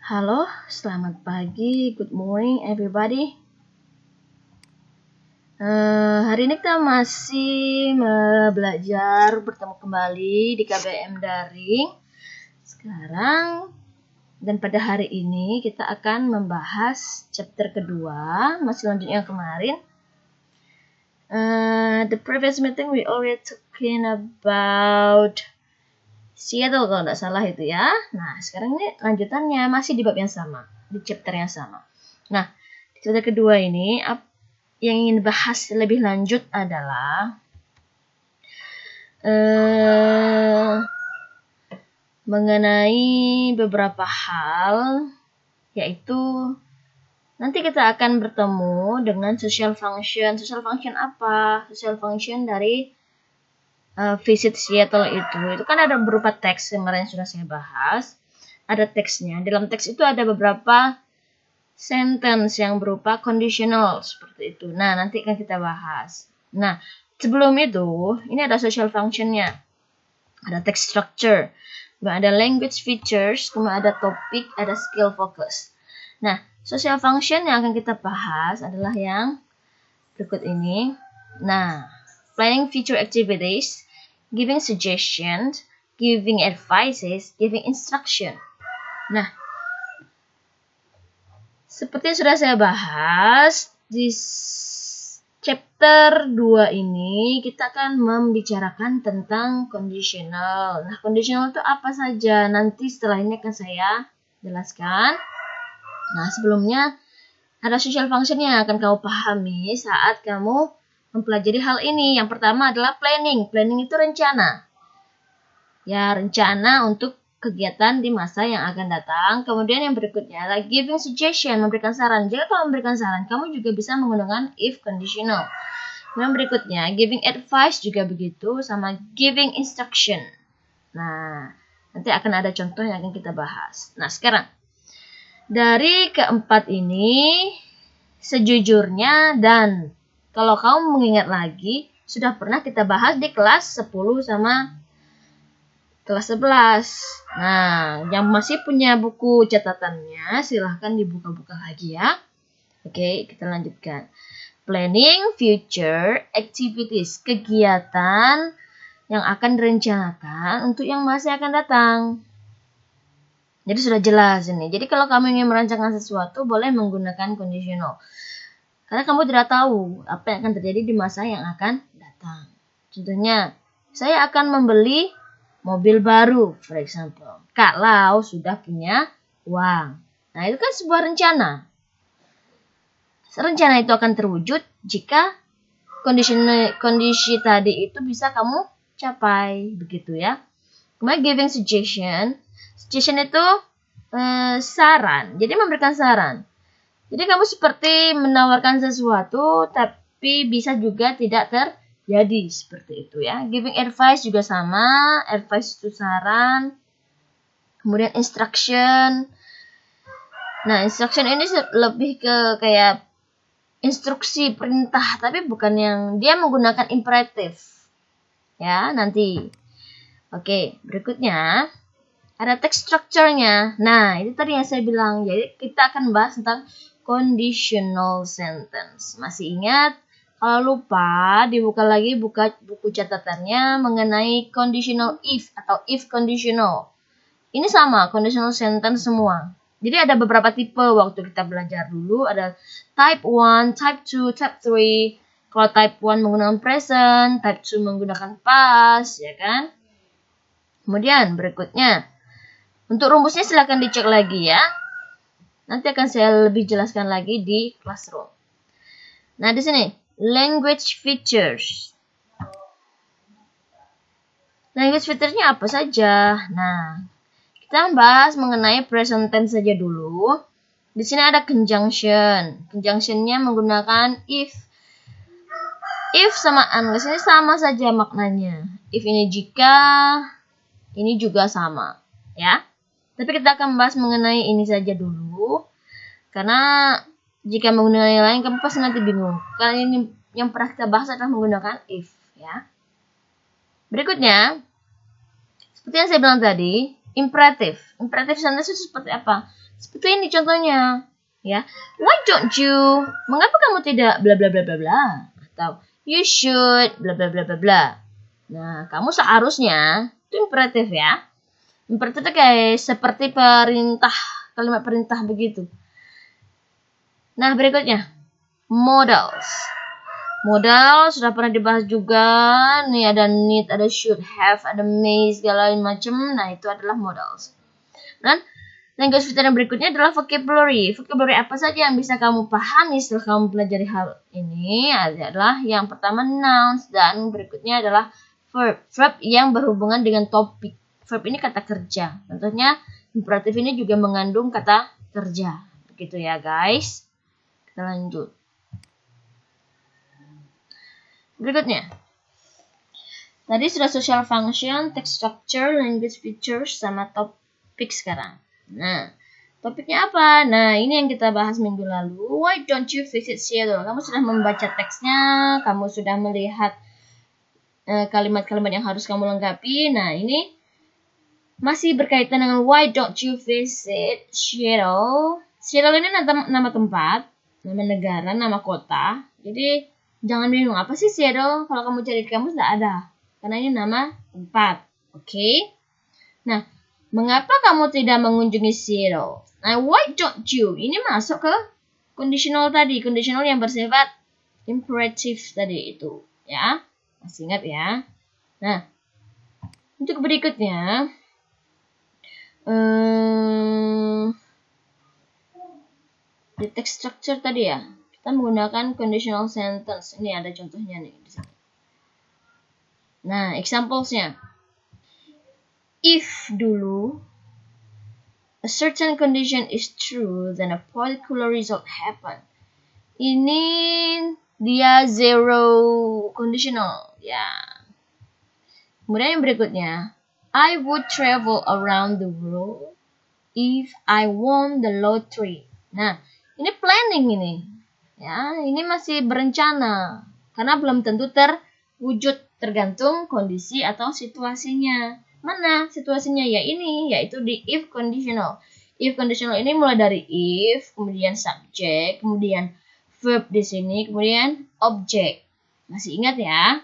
Halo, selamat pagi, good morning everybody. Hari ini kita masih belajar bertemu kembali di KBM Daring. Sekarang dan pada hari ini kita akan membahas chapter kedua, masih lanjut yang kemarin. The previous meeting we already talking about Seattle kalau nggak salah itu ya. Nah, sekarang ini lanjutannya masih di bab yang sama, di chapter yang sama. Nah, di chapter kedua ini yang ingin bahas lebih lanjut adalah mengenai beberapa hal, yaitu nanti kita akan bertemu dengan social function. Social function apa? Social function dari visit Seattle itu kan ada berupa teks kemarin sudah saya bahas. Ada teksnya. Dalam teks itu ada beberapa sentence yang berupa conditional seperti itu. Nah, nanti akan kita bahas. Nah, sebelum itu, ini ada social functionnya. Ada text structure. Kemudian ada language features. Kemudian ada topik, ada skill focus. Nah, social function yang akan kita bahas adalah yang berikut ini. Nah, planning future activities, giving suggestions, giving advices, giving instruction. Nah, seperti yang sudah saya bahas, di chapter 2 ini kita akan membicarakan tentang conditional. Nah, conditional itu apa saja? Nanti setelah ini akan saya jelaskan. Nah, sebelumnya ada social function yang akan kamu pahami saat kamu mempelajari hal ini. Yang pertama adalah planning. Planning itu rencana. Ya, rencana untuk kegiatan di masa yang akan datang. Kemudian yang berikutnya adalah giving suggestion, memberikan saran. Jika kamu memberikan saran, kamu juga bisa menggunakan if conditional. Yang berikutnya, giving advice juga begitu, sama giving instruction. Nah, nanti akan ada contoh yang akan kita bahas. Nah, sekarang dari keempat ini, sejujurnya dan kalau kamu mengingat lagi, sudah pernah kita bahas di kelas 10 sama kelas 11. Nah, yang masih punya buku catatannya, silahkan dibuka-buka lagi ya. Oke, kita lanjutkan. Planning future activities, kegiatan yang akan direncanakan untuk yang masih akan datang. Jadi sudah jelas ini. Jadi kalau kamu ingin merancangkan sesuatu, boleh menggunakan conditional. Karena kamu tidak tahu apa yang akan terjadi di masa yang akan datang. Contohnya, saya akan membeli mobil baru, for example. Kalau sudah punya uang. Nah, itu kan sebuah rencana. Rencana itu akan terwujud jika kondisi tadi itu bisa kamu capai, begitu ya. Kemudian giving suggestion. Suggestion itu saran. Jadi memberikan saran. Jadi kamu seperti menawarkan sesuatu, tapi bisa juga tidak terjadi seperti itu ya. Giving advice juga sama. Advice itu saran. Kemudian instruction. Nah, instruction ini lebih ke kayak instruksi, perintah, tapi bukan yang dia menggunakan imperatif. Ya, nanti. Oke, berikutnya ada text structure-nya. Nah, itu tadi yang saya bilang. Jadi kita akan bahas tentang conditional sentence. Masih ingat? Kalau lupa, dibuka lagi buku catatannya mengenai conditional if atau if conditional. Ini sama, conditional sentence semua. Jadi ada beberapa tipe waktu kita belajar dulu. Ada type 1, type 2, type 3. Kalau type 1 menggunakan present, type 2 menggunakan past, ya kan? Kemudian berikutnya, untuk rumusnya silakan dicek lagi ya. Nanti akan saya lebih jelaskan lagi di classroom. Nah, di sini language features. Language feature-nya apa saja? Nah, kita bahas mengenai present tense saja dulu. Di sini ada conjunction. Conjunction-nya menggunakan if. If sama unless ini sama saja maknanya. If ini jika, ini juga sama, ya. Tapi kita akan bahas mengenai ini saja dulu. Karena jika menggunakan yang lain, kamu pasti nanti bingung. Karena ini yang pernah kita bahas adalah menggunakan if, ya. Berikutnya, seperti yang saya bilang tadi, imperatif. Imperatif sentence itu seperti apa? Seperti ini contohnya, ya. Why don't you? Mengapa kamu tidak bla bla bla bla bla? Atau you should bla bla bla bla bla. Nah, kamu seharusnya itu imperatif ya. Imperatif itu kayak seperti perintah, kalimat perintah begitu. Nah, berikutnya modals. Modal sudah pernah dibahas juga. Nih ada need, ada should, have, ada may, segala macam. Nah, itu adalah modals. Dan language pattern berikutnya adalah vocabulary. Vocabulary apa saja yang bisa kamu pahami setelah kamu pelajari hal ini adalah yang pertama nouns dan berikutnya adalah verb. Verb yang berhubungan dengan topik. Verb ini kata kerja. Contohnya imperatif ini juga mengandung kata kerja. Begitu ya guys. Kita lanjut. Berikutnya. Tadi sudah social function, text structure, language features, sama topik sekarang. Nah, topiknya apa? Nah, ini yang kita bahas minggu lalu. Why don't you visit Seattle? Kamu sudah membaca teksnya, kamu sudah melihat kalimat-kalimat yang harus kamu lengkapi. Nah, ini masih berkaitan dengan why don't you visit Seattle? Seattle ini nama tempat, nama negara, nama kota. Jadi, jangan bingung, apa sih Seattle? Kalau kamu cari di kamus, tidak ada. Karena ini nama tempat. Oke? Nah, mengapa kamu tidak mengunjungi Seattle? Nah, why don't you? Ini masuk ke conditional tadi. Conditional yang bersifat imperative tadi itu. Ya, masih ingat ya? Nah, untuk berikutnya. Di text structure tadi ya. Kita menggunakan conditional sentence. Ini ada contohnya nih di sini. Nah, examplesnya. If dulu a certain condition is true, then a particular result happen. Ini dia zero conditional. Ya. Kemudian yang berikutnya. I would travel around the world if I won the lottery. Nah, ini planning ini. Ya, ini masih berencana. Karena belum tentu terwujud, tergantung kondisi atau situasinya. Mana situasinya? Ya ini, yaitu di if conditional. If conditional ini mulai dari if, kemudian subject, kemudian verb di sini, kemudian object. Masih ingat ya?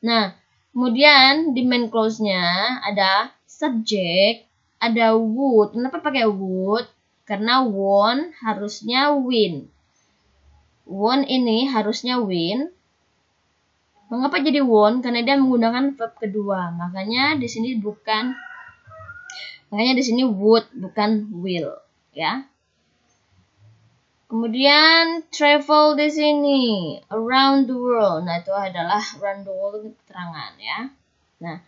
Nah, kemudian di main clause-nya ada subject, ada would. Kenapa pakai would? Karena won harusnya win. Won ini harusnya win. Mengapa jadi won? Karena dia menggunakan verb kedua. Makanya di sini would bukan will, ya. Kemudian travel di sini around the world. Nah, itu adalah around the world keterangan ya. Nah,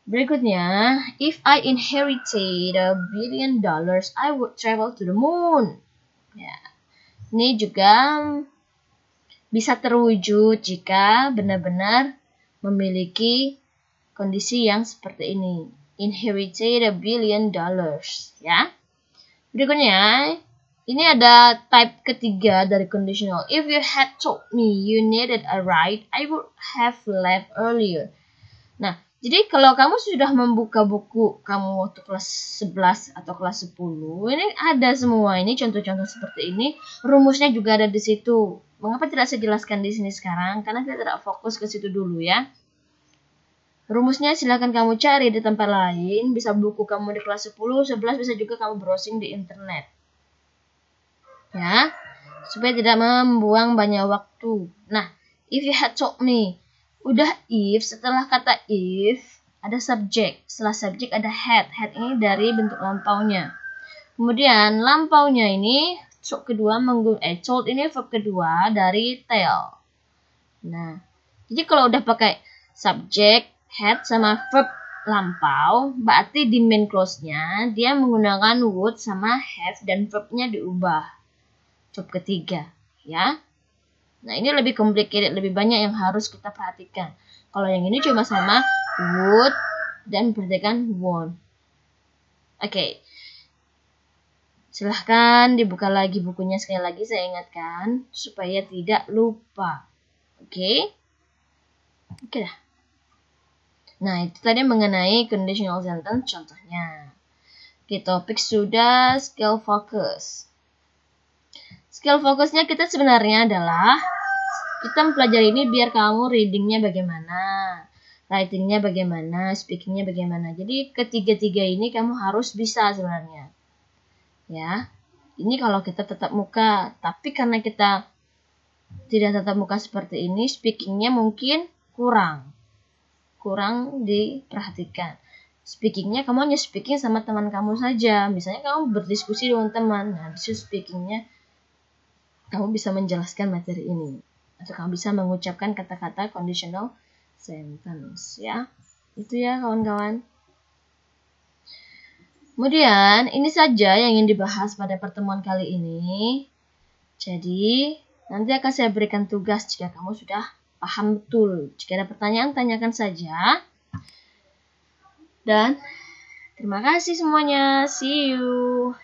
berikutnya, if I inherited $1 billion, I would travel to the moon. Ya. Ini juga bisa terwujud jika benar-benar memiliki kondisi yang seperti ini. Inherited $1 billion, ya. Berikutnya, ini ada type ketiga dari conditional. If you had told me you needed a ride, I would have left earlier. Nah, jadi kalau kamu sudah membuka buku kamu waktu kelas 11 atau kelas 10, ini ada semua. Ini contoh-contoh seperti ini. Rumusnya juga ada di situ. Mengapa tidak saya jelaskan di sini sekarang? Karena kita tidak fokus ke situ dulu ya. Rumusnya silakan kamu cari di tempat lain. Bisa buku kamu di kelas 10, 11, bisa juga kamu browsing di internet. Ya, supaya tidak membuang banyak waktu. Nah, if you had told me. Udah if, setelah kata if, ada subject. Setelah subject ada had. Had ini dari bentuk lampaunya. Kemudian lampaunya ini, told ini verb kedua dari tell. Nah, jadi kalau udah pakai subject, had, sama verb lampau, berarti di main clause-nya, dia menggunakan would sama have dan verbnya diubah. Verb ketiga, ya. Nah, ini lebih complicated, lebih banyak yang harus kita perhatikan. Kalau yang ini cuma sama would dan perhatikan won. Oke. Silahkan dibuka lagi bukunya sekali lagi, saya ingatkan supaya tidak lupa. Oke. Oke dah. Nah, itu tadi mengenai conditional sentence contohnya. Oke, topik sudah, skill fokus. Skill fokusnya kita sebenarnya adalah kita mempelajari ini biar kamu readingnya bagaimana, writingnya bagaimana, speakingnya bagaimana. Jadi ketiga-tiga ini kamu harus bisa sebenarnya. Ya, ini kalau kita tetap muka. Tapi karena kita tidak tatap muka seperti ini, speakingnya mungkin kurang diperhatikan. Speakingnya kamu hanya speaking sama teman kamu saja. Misalnya kamu berdiskusi dengan teman, nah disitu speakingnya kamu bisa menjelaskan materi ini, atau kamu bisa mengucapkan kata-kata conditional sentence, ya. Itu ya kawan-kawan. Kemudian ini saja yang ingin dibahas pada pertemuan kali ini. Jadi nanti akan saya berikan tugas jika kamu sudah paham betul. Jika ada pertanyaan, tanyakan saja. Dan terima kasih semuanya. See you.